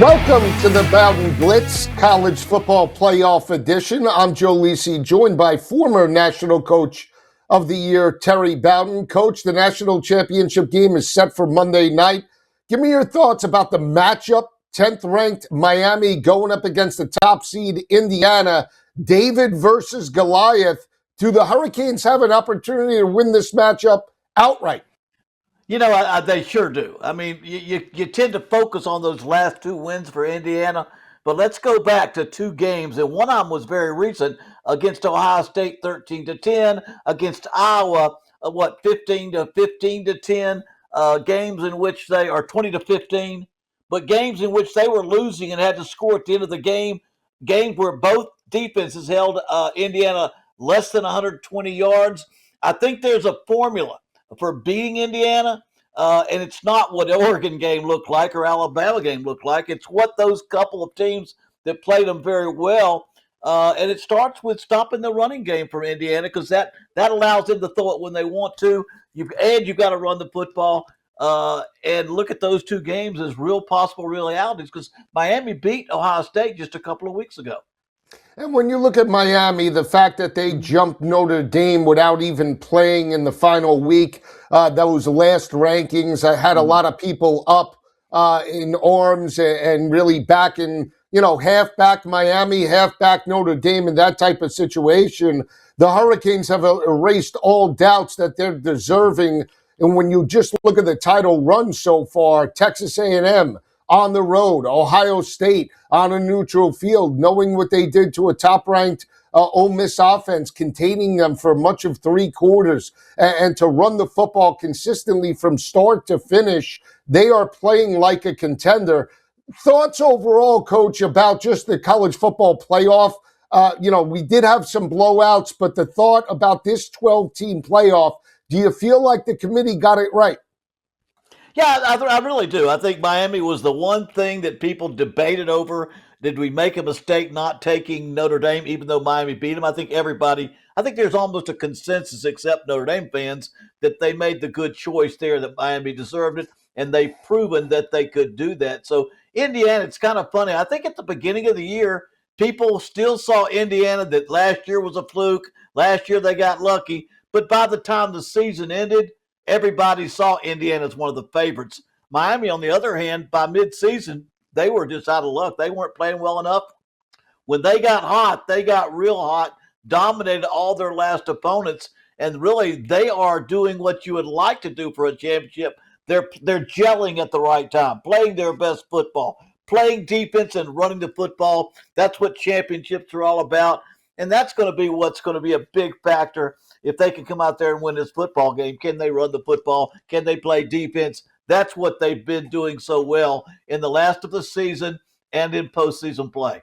Welcome to the Bowden Blitz College Football Playoff Edition. I'm Joe Lisi, joined by former National Coach of the Year, Terry Bowden. Coach, the National Championship game is set for Monday night. Give me your thoughts about the matchup. 10th-ranked Miami going up against the top seed Indiana. David versus Goliath. Do the Hurricanes have an opportunity to win this matchup outright? You know, they sure do. I mean, you tend to focus on those last two wins for Indiana, but let's go back to two games, and one of them was very recent against Ohio State, 13-10, against Iowa, 15-10, games in which they are 20-15, but games in which they were losing and had to score at the end of the game, games where both defenses held Indiana less than 120 yards. I think there's a formula for beating Indiana, and it's not what the Oregon game looked like or Alabama game looked like. It's what those couple of teams that played them very well, and it starts with stopping the running game for Indiana because that allows them to throw it when they want to. You've got to run the football, and look at those two games as real possible realities because Miami beat Ohio State just a couple of weeks ago. And when you look at Miami, the fact that they jumped Notre Dame without even playing in the final week, those last rankings had a lot of people up in arms and really backing, half back Miami, half back Notre Dame in that type of situation. The Hurricanes have erased all doubts that they're deserving. And when you just look at the title run so far, Texas A&M, on the road, Ohio State on a neutral field, knowing what they did to a top-ranked Ole Miss offense, containing them for much of three quarters, and to run the football consistently from start to finish, they are playing like a contender. Thoughts overall, Coach, about just the college football playoff? We did have some blowouts, but the thought about this 12-team playoff, do you feel like the committee got it right? Yeah, I really do. I think Miami was the one thing that people debated over. Did we make a mistake not taking Notre Dame, even though Miami beat them? I think there's almost a consensus, except Notre Dame fans, that they made the good choice there, that Miami deserved it, and they've proven that they could do that. So Indiana, it's kind of funny. I think at the beginning of the year, people still saw Indiana that last year was a fluke. Last year they got lucky. But by the time the season ended, everybody saw Indiana as one of the favorites. Miami, on the other hand, by midseason, they were just out of luck. They weren't playing well enough. When they got hot, they got real hot, dominated all their last opponents, and really they are doing what you would like to do for a championship. They're gelling at the right time, playing their best football, playing defense and running the football. That's what championships are all about, and that's going to be what's going to be a big factor. If they can come out there and win this football game, can they run the football? Can they play defense? That's what they've been doing so well in the last of the season and in postseason play.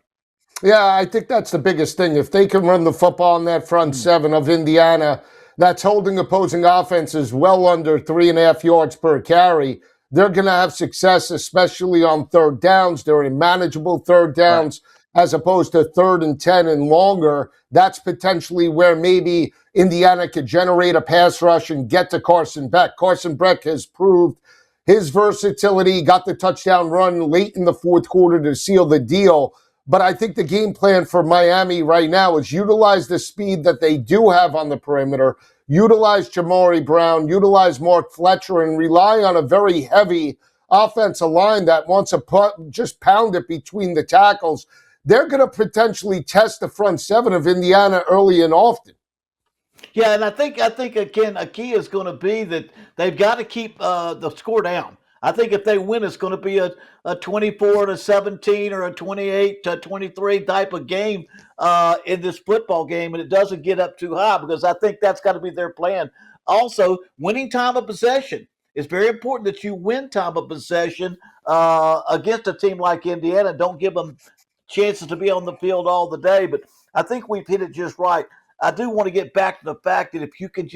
Yeah, I think that's the biggest thing. If they can run the football in that front seven of Indiana, that's holding opposing offenses well under 3.5 yards per carry, they're going to have success, especially on third downs. They're in manageable third downs. Right. As opposed to 3rd and 10 and longer. That's potentially where maybe Indiana could generate a pass rush and get to Carson Beck. Carson Beck has proved his versatility, got the touchdown run late in the fourth quarter to seal the deal. But I think the game plan for Miami right now is utilize the speed that they do have on the perimeter, utilize Jamari Brown, utilize Mark Fletcher, and rely on a very heavy offensive line that wants to just pound it between the tackles. They're going to potentially test the front seven of Indiana early and often. Yeah, and I think again, a key is going to be that they've got to keep the score down. I think if they win, it's going to be a 24-17 or a 28-23 type of game in this football game, and it doesn't get up too high because I think that's got to be their plan. Also, winning time of possession. It's very important that you win time of possession against a team like Indiana. Don't give them chances to be on the field all the day, but I think we've hit it just right. I do want to get back to the fact that if you can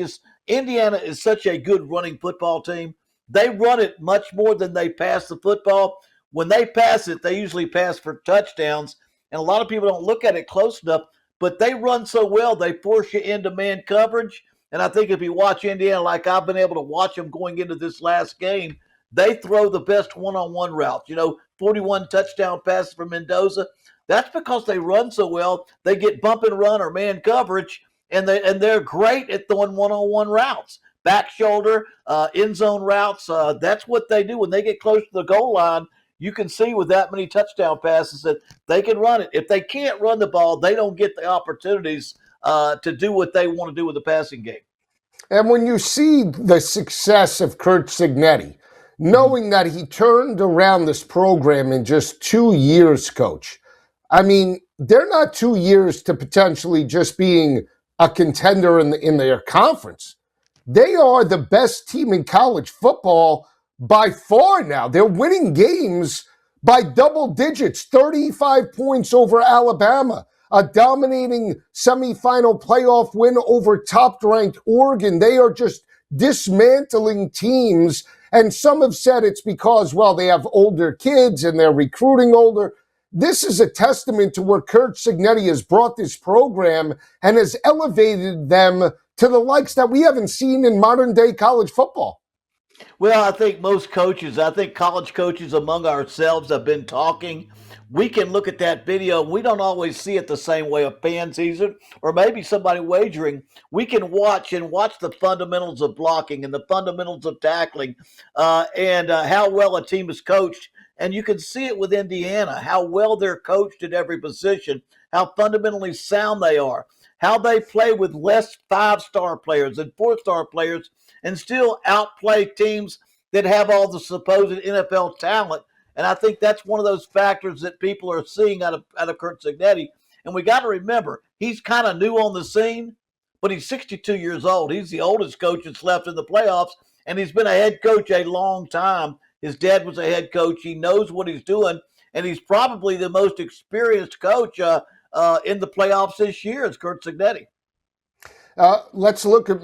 Indiana is such a good running football team. They run it much more than they pass the football. When they pass it, they usually pass for touchdowns, and a lot of people don't look at it close enough, but they run so well, they force you into man coverage, and I think if you watch Indiana like I've been able to watch them going into this last game, they throw the best one-on-one routes, 41 touchdown passes from Mendoza. That's because they run so well. They get bump and run or man coverage, and they're great at throwing one-on-one routes, back shoulder, end zone routes. That's what they do when they get close to the goal line. You can see with that many touchdown passes that they can run it. If they can't run the ball, they don't get the opportunities to do what they want to do with the passing game. And when you see the success of Curt Cignetti, knowing that he turned around this program in just 2 years, Coach, I mean, they're not 2 years to potentially just being a contender in their conference. They are the best team in college football by far now. They're winning games by double digits, 35 points over Alabama, a dominating semifinal playoff win over top-ranked Oregon. They are just dismantling teams. And some have said it's because, well, they have older kids and they're recruiting older. This is a testament to where Curt Cignetti has brought this program and has elevated them to the likes that we haven't seen in modern-day college football. Well, I think most coaches, I think college coaches among ourselves have been talking. We can look at that video. We don't always see it the same way a fan sees it, or maybe somebody wagering. We can watch the fundamentals of blocking and the fundamentals of tackling and how well a team is coached. And you can see it with Indiana, how well they're coached at every position, how fundamentally sound they are, how they play with less 5-star players and 4-star players and still outplay teams that have all the supposed NFL talent. And I think that's one of those factors that people are seeing out of Curt Cignetti. And we got to remember, he's kind of new on the scene, but he's 62 years old. He's the oldest coach that's left in the playoffs, and he's been a head coach a long time. His dad was a head coach. He knows what he's doing, and he's probably the most experienced coach in the playoffs this year is Curt Cignetti. Let's look at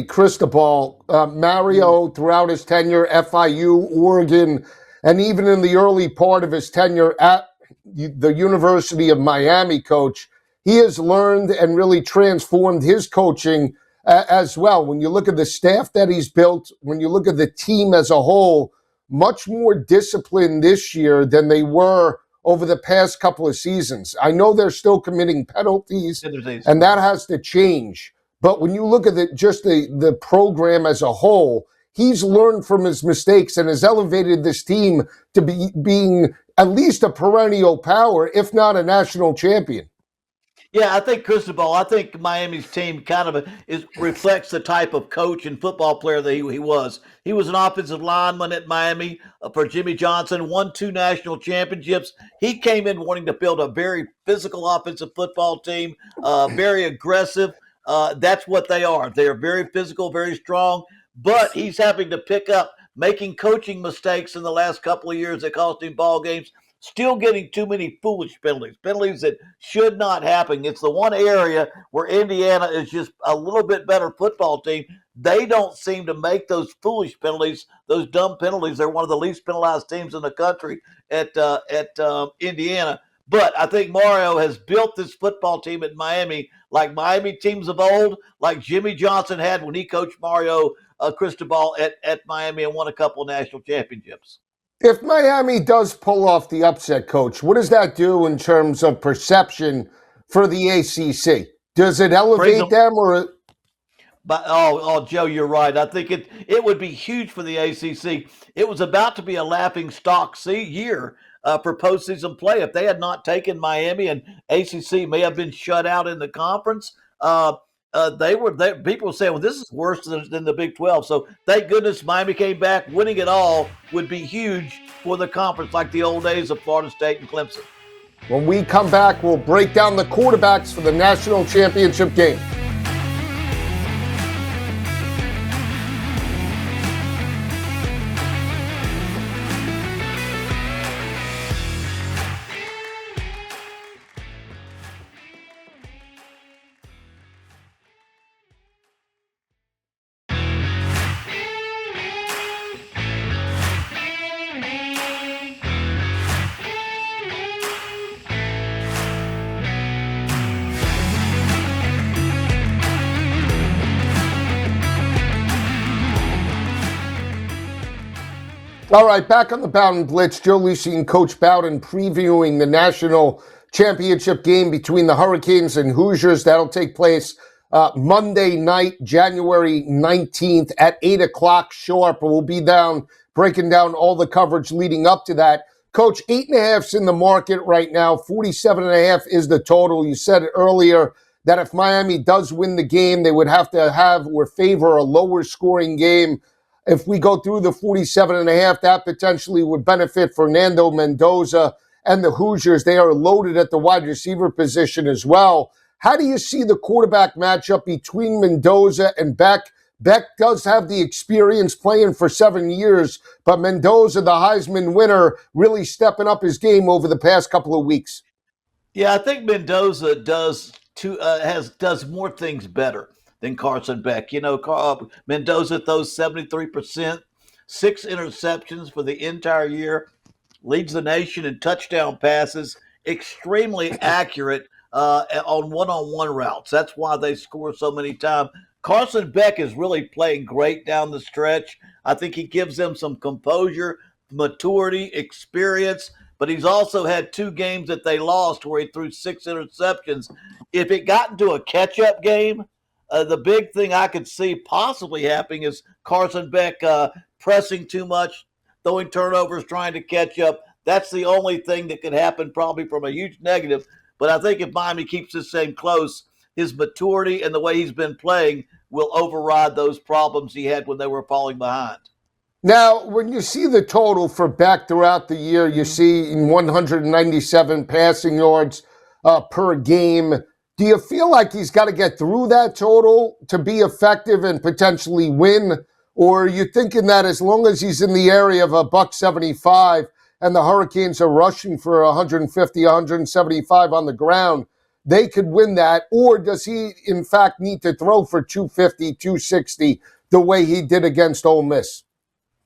Cristobal. Mario, throughout his tenure, FIU, Oregon, and even in the early part of his tenure at the University of Miami, Coach, he has learned and really transformed his coaching as well. When you look at the staff that he's built, when you look at the team as a whole, much more disciplined this year than they were over the past couple of seasons. I know they're still committing penalties, and that has to change. But when you look at the program as a whole, he's learned from his mistakes and has elevated this team to being at least a perennial power, if not a national champion. Yeah, I think Miami's team kind of reflects the type of coach and football player that he was. He was an offensive lineman at Miami for Jimmy Johnson, won 2 national championships. He came in wanting to build a very physical offensive football team, very aggressive. That's what they are. They are very physical, very strong, but he's having to pick up making coaching mistakes in the last couple of years that cost him ball games. Still getting too many foolish penalties that should not happen. It's the one area where Indiana is just a little bit better football team. They don't seem to make those foolish penalties, those dumb penalties. They're one of the least penalized teams in the country at Indiana. But I think Mario has built this football team at Miami like Miami teams of old, like Jimmy Johnson had when he coached Mario Cristobal at Miami and won a couple of national championships. If Miami does pull off the upset, Coach, what does that do in terms of perception for the ACC? Does it elevate them or? But Joe, you're right. I think it would be huge for the ACC. It was about to be a laughing stock year for postseason play. If they had not taken Miami, and ACC may have been shut out in the conference, people were saying, well, this is worse than the Big 12. So thank goodness Miami came back. Winning it all would be huge for the conference, like the old days of Florida State and Clemson. When we come back, we'll break down the quarterbacks for the national championship game. All right, back on the Bowden Blitz, Joe Lisi and Coach Bowden previewing the national championship game between the Hurricanes and Hoosiers. That'll take place Monday night, January 19th at 8 o'clock sharp. We'll be down breaking down all the coverage leading up to that. Coach, 8.5's in the market right now. 47.5 is the total. You said earlier that if Miami does win the game, they would have to have or favor a lower scoring game. If we go through the 47.5, that potentially would benefit Fernando Mendoza and the Hoosiers. They are loaded at the wide receiver position as well. How do you see the quarterback matchup between Mendoza and Beck? Beck does have the experience playing for 7 years, but Mendoza, the Heisman winner, really stepping up his game over the past couple of weeks. Yeah, I think Mendoza does more things better than Carson Beck. Mendoza throws 73%, 6 interceptions for the entire year, leads the nation in touchdown passes, extremely accurate on one-on-one routes. That's why they score so many times. Carson Beck is really playing great down the stretch. I think he gives them some composure, maturity, experience, but he's also had 2 games that they lost where he threw 6 interceptions. If it got into a catch-up game, the big thing I could see possibly happening is Carson Beck pressing too much, throwing turnovers, trying to catch up. That's the only thing that could happen, probably from a huge negative. But I think if Miami keeps this same close, his maturity and the way he's been playing will override those problems he had when they were falling behind. Now, when you see the total for Beck throughout the year, you see in 197 passing yards per game. Do you feel like he's got to get through that total to be effective and potentially win? Or are you thinking that as long as he's in the area of $175 and the Hurricanes are rushing for 150, 175 on the ground, they could win that? Or does he, in fact, need to throw for 250, 260 the way he did against Ole Miss?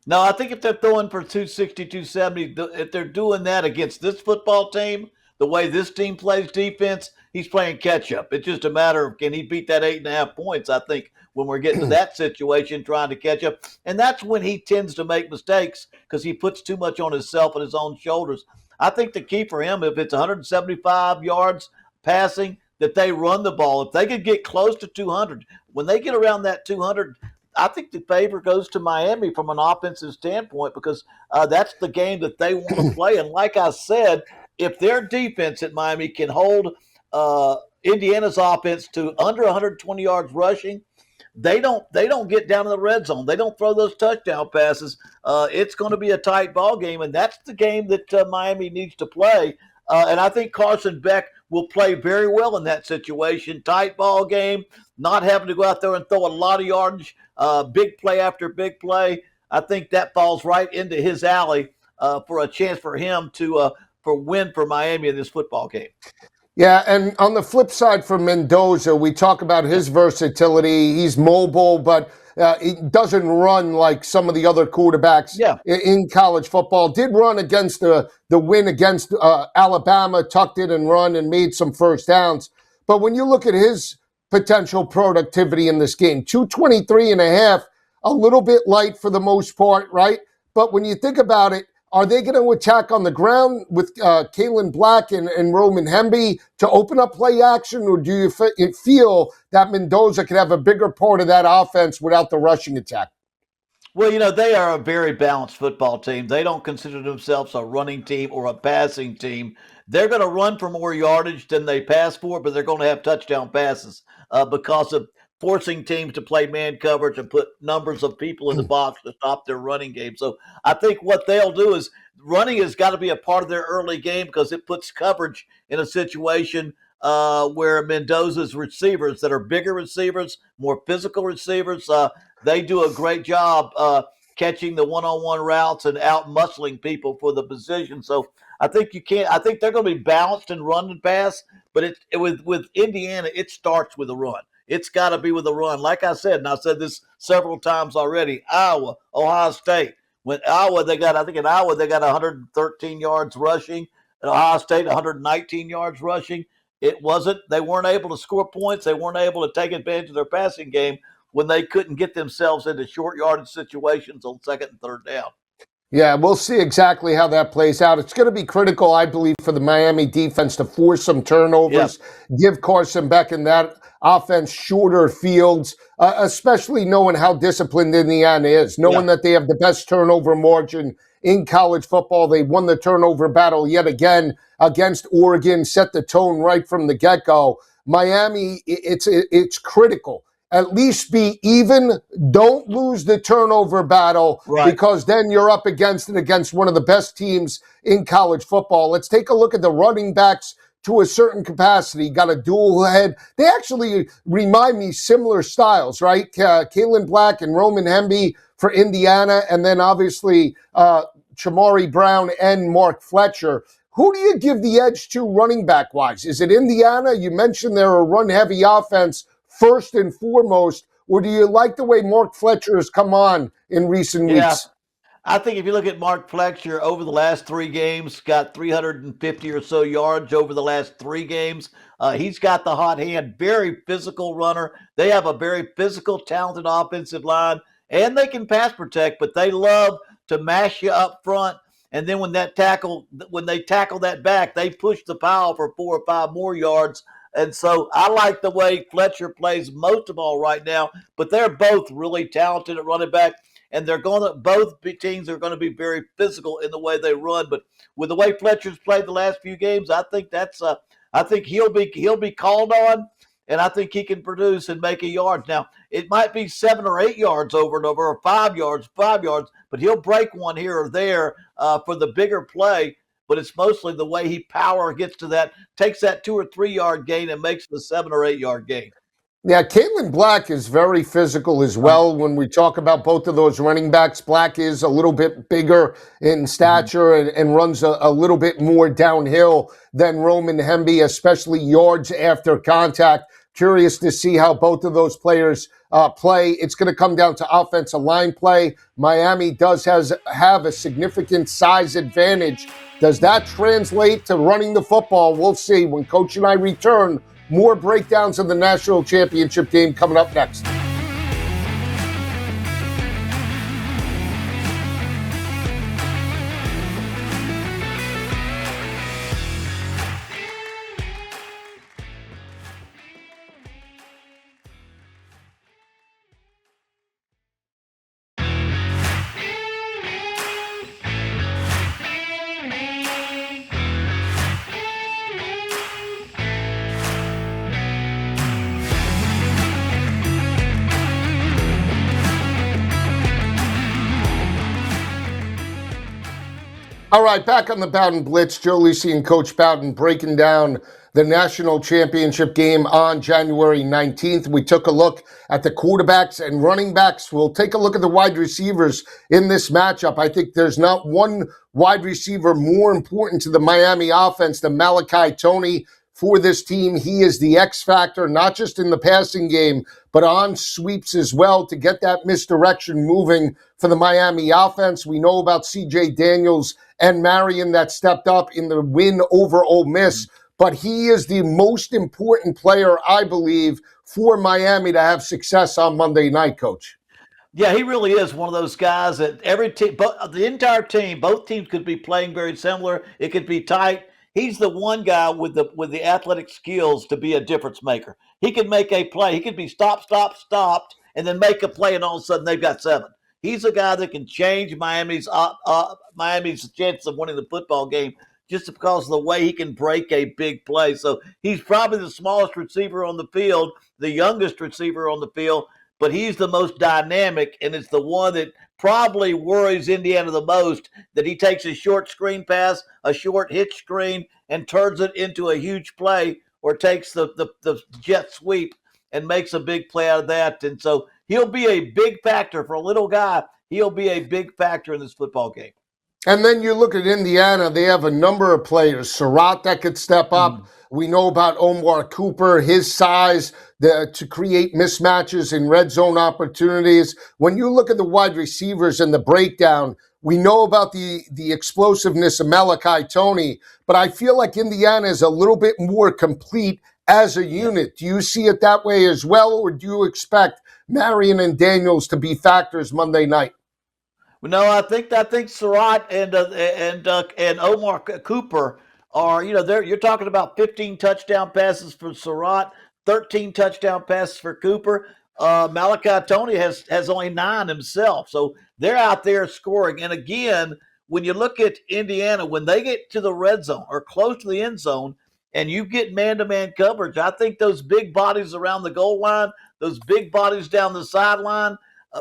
No, I think if they're throwing for 260, 270, if they're doing that against this football team, the way this team plays defense, he's playing catch up. It's just a matter of can he beat that 8.5 points, I think, when we're getting to that situation, trying to catch up. And that's when he tends to make mistakes because he puts too much on himself and his own shoulders. I think the key for him, if it's 175 yards passing, that they run the ball. If they could get close to 200, when they get around that 200, I think the favor goes to Miami from an offensive standpoint because that's the game that they want to play. And like I said, if their defense at Miami can hold Indiana's offense to under 120 yards rushing, they don't get down in the red zone. They don't throw those touchdown passes. It's going to be a tight ball game, and that's the game that Miami needs to play. And I think Carson Beck will play very well in that situation. Tight ball game, not having to go out there and throw a lot of yardage, big play after big play. I think that falls right into his alley for a chance for him to win for Miami in this football game. Yeah, and on the flip side for Mendoza, we talk about his versatility. He's mobile, but he doesn't run like some of the other quarterbacks in college football. Did run against the win against Alabama, tucked it and run and made some first downs. But when you look at his potential productivity in this game, 223.5, a little bit light for the most part, right? But when you think about it, are they going to attack on the ground with Kalen Black and Roman Hemby to open up play action, or do you feel that Mendoza could have a bigger part of that offense without the rushing attack? Well, they are a very balanced football team. They don't consider themselves a running team or a passing team. They're going to run for more yardage than they pass for, but they're going to have touchdown passes because of forcing teams to play man coverage and put numbers of people in the box to stop their running game. So I think what they'll do is running has got to be a part of their early game because it puts coverage in a situation where Mendoza's receivers that are bigger receivers, more physical receivers, they do a great job catching the one-on-one routes and out-muscling people for the position. So I think I think they're going to be balanced in run and pass, but with Indiana, it starts with a run. It's got to be with a run. Like I said, and I've said this several times already, Iowa, Ohio State. When Iowa, I think in Iowa, they got 113 yards rushing. And Ohio State, 119 yards rushing. They weren't able to score points. They weren't able to take advantage of their passing game when they couldn't get themselves into short yardage situations on second and third down. Yeah, we'll see exactly how that plays out. It's going to be critical, I believe, for the Miami defense to force some Yeah, turnovers, give Carson Beck and that offense shorter fields, especially knowing how disciplined Indiana is, yeah. knowing that they have the best turnover margin in college football. They won the turnover battle yet again against Oregon, set the tone right from the get-go. Miami, it's critical. At least be even. Don't lose the turnover battle Right. because then you're up against it against one of the best teams in college football. Let's take a look at the running backs to a certain capacity. Got a dual head. They actually remind me similar styles, right? Kalen Black and Roman Hemby for Indiana, and then obviously Chamari Brown and Mark Fletcher. Who do you give the edge to running back wise? Is it Indiana? You mentioned they're a run heavy offense first and foremost, or do you like the way Mark Fletcher has come on in recent Yeah. weeks? I think if you look at Mark Fletcher over the last 3 games, got 350 or so yards over the last 3 games. He's got the hot hand, very physical runner. They have a very physical, talented offensive line, and they can pass protect, but they love to mash you up front. And then when they tackle that back, they push the pile for 4 or 5 more yards. And so I like the way Fletcher plays most of all right now, but they're both really talented at running back, and both teams are going to be very physical in the way they run. But with the way Fletcher's played the last few games, I think he'll be called on, and I think he can produce and make a yard. Now it might be 7 or 8 yards over and over, or 5 yards, but he'll break one here or there for the bigger play. But it's mostly the way he gets to that, takes that 2 or 3 yard gain and makes the 7 or 8 yard gain. Yeah, Caitlin Black is very physical as well. When we talk about both of those running backs, Black is a little bit bigger in stature and runs a little bit more downhill than Roman Hemby, especially yards after contact. Curious to see how both of those players play. It's going to come down to offensive line play. Miami does have a significant size advantage. Does that translate to running the football? We'll see when Coach and I return. More breakdowns of the national championship game coming up next. All right, back on the Bowden Blitz. Joe Lisi and Coach Bowden breaking down the national championship game on January 19th. We took a look at the quarterbacks and running backs. We'll take a look at the wide receivers in this matchup. I think there's not one wide receiver more important to the Miami offense than Malachi Toney. For this team, he is the X factor, not just in the passing game, but on sweeps as well to get that misdirection moving for the Miami offense. We know about C.J. Daniels and Marion that stepped up in the win over Ole Miss, but he is the most important player, I believe, for Miami to have success on Monday night, Coach. Yeah, he really is one of those guys that every team, the entire team, both teams could be playing very similar. It could be tight. He's the one guy with the athletic skills to be a difference maker. He can make a play. He could be stopped, and then make a play, and all of a sudden they've got 7. He's a guy that can change Miami's chance of winning the football game just because of the way he can break a big play. So he's probably the smallest receiver on the field, the youngest receiver on the field, but he's the most dynamic, and it's the one that probably worries Indiana the most, that he takes a short screen pass, a short hitch screen, and turns it into a huge play, or takes the jet sweep and makes a big play out of that. And so he'll be a big factor for a little guy. He'll be a big factor in this football game. And then you look at Indiana, they have a number of players. Surratt that could step up. We know about Omar Cooper, his size to create mismatches in red zone opportunities. When you look at the wide receivers and the breakdown, we know about the explosiveness of Malachi Toney, but I feel like Indiana is a little bit more complete as a unit. Do you see it that way as well, or do you expect Marion and Daniels to be factors Monday night? No, I think Surratt and Omar Cooper are, you're talking about 15 touchdown passes for Surratt, 13 touchdown passes for Cooper. Malachi Tony has only 9 himself, so they're out there scoring. And again, when you look at Indiana, when they get to the red zone or close to the end zone, and you get man-to-man coverage, I think those big bodies around the goal line, those big bodies down the sideline,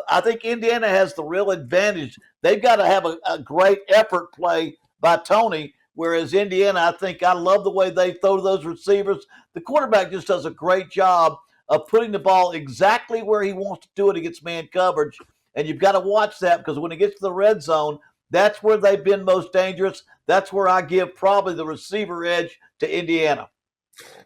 I think Indiana has the real advantage. They've got to have a great effort play by Tony, whereas Indiana, I love the way they throw to those receivers. The quarterback just does a great job of putting the ball exactly where he wants to do it against man coverage. And you've got to watch that because when it gets to the red zone, that's where they've been most dangerous. That's where I give probably the receiver edge to Indiana.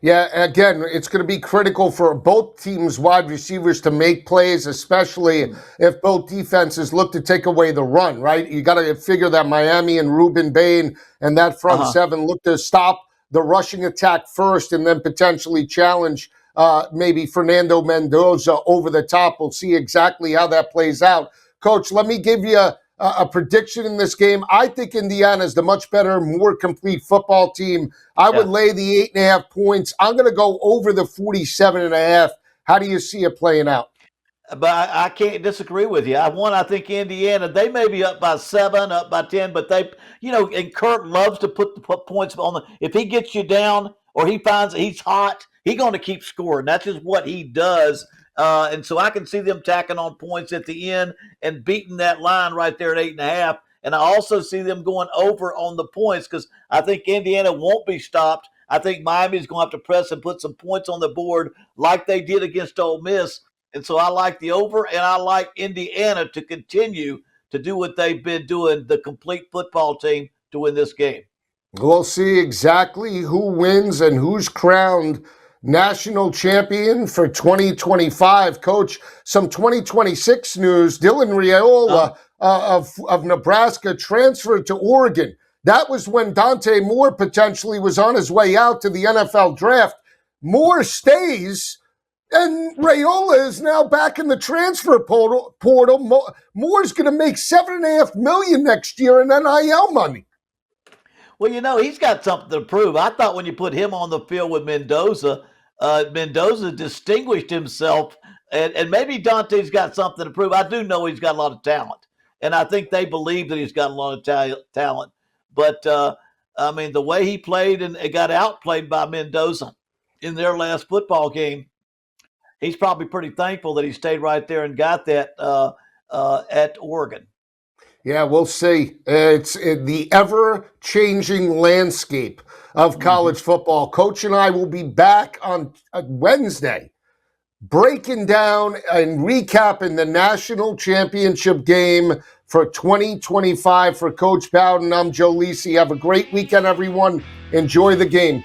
Yeah, again, it's going to be critical for both teams' wide receivers to make plays, especially if both defenses look to take away the run, right? You got to figure that Miami and Ruben Bain and that front seven look to stop the rushing attack first and then potentially challenge maybe Fernando Mendoza over the top. We'll see exactly how that plays out. Coach, let me give you a prediction in this game. I think Indiana is the much better, more complete football team. I would lay the 8.5 points. I'm going to go over the 47.5. How do you see it playing out? But I can't disagree with you. I think Indiana, they may be up by 7, up by 10, but and Kirk loves to put points on the, if he gets you down or he finds that he's hot, he's going to keep scoring. That's just what he does. And so I can see them tacking on points at the end and beating that line right there at 8.5. And I also see them going over on the points because I think Indiana won't be stopped. I think Miami's going to have to press and put some points on the board like they did against Ole Miss. And so I like the over, and I like Indiana to continue to do what they've been doing, the complete football team, to win this game. We'll see exactly who wins and who's crowned national champion for 2025. Coach, some 2026 news. Dylan Raiola of Nebraska transferred to Oregon. That was when Dante Moore potentially was on his way out to the NFL draft. Moore stays, and Raiola is now back in the transfer portal. Moore's going to make $7.5 million next year in NIL money. Well, he's got something to prove. I thought when you put him on the field with Mendoza, Mendoza distinguished himself, and maybe Dante's got something to prove. I do know he's got a lot of talent, and I think they believe that he's got a lot of talent. But, the way he played and got outplayed by Mendoza in their last football game, he's probably pretty thankful that he stayed right there and got that at Oregon. Yeah, we'll see. It's the ever-changing landscape of college football. Coach and I will be back on Wednesday breaking down and recapping the national championship game for 2025 for Coach Bowden. I'm Joe Lisi. Have a great weekend, everyone. Enjoy the game.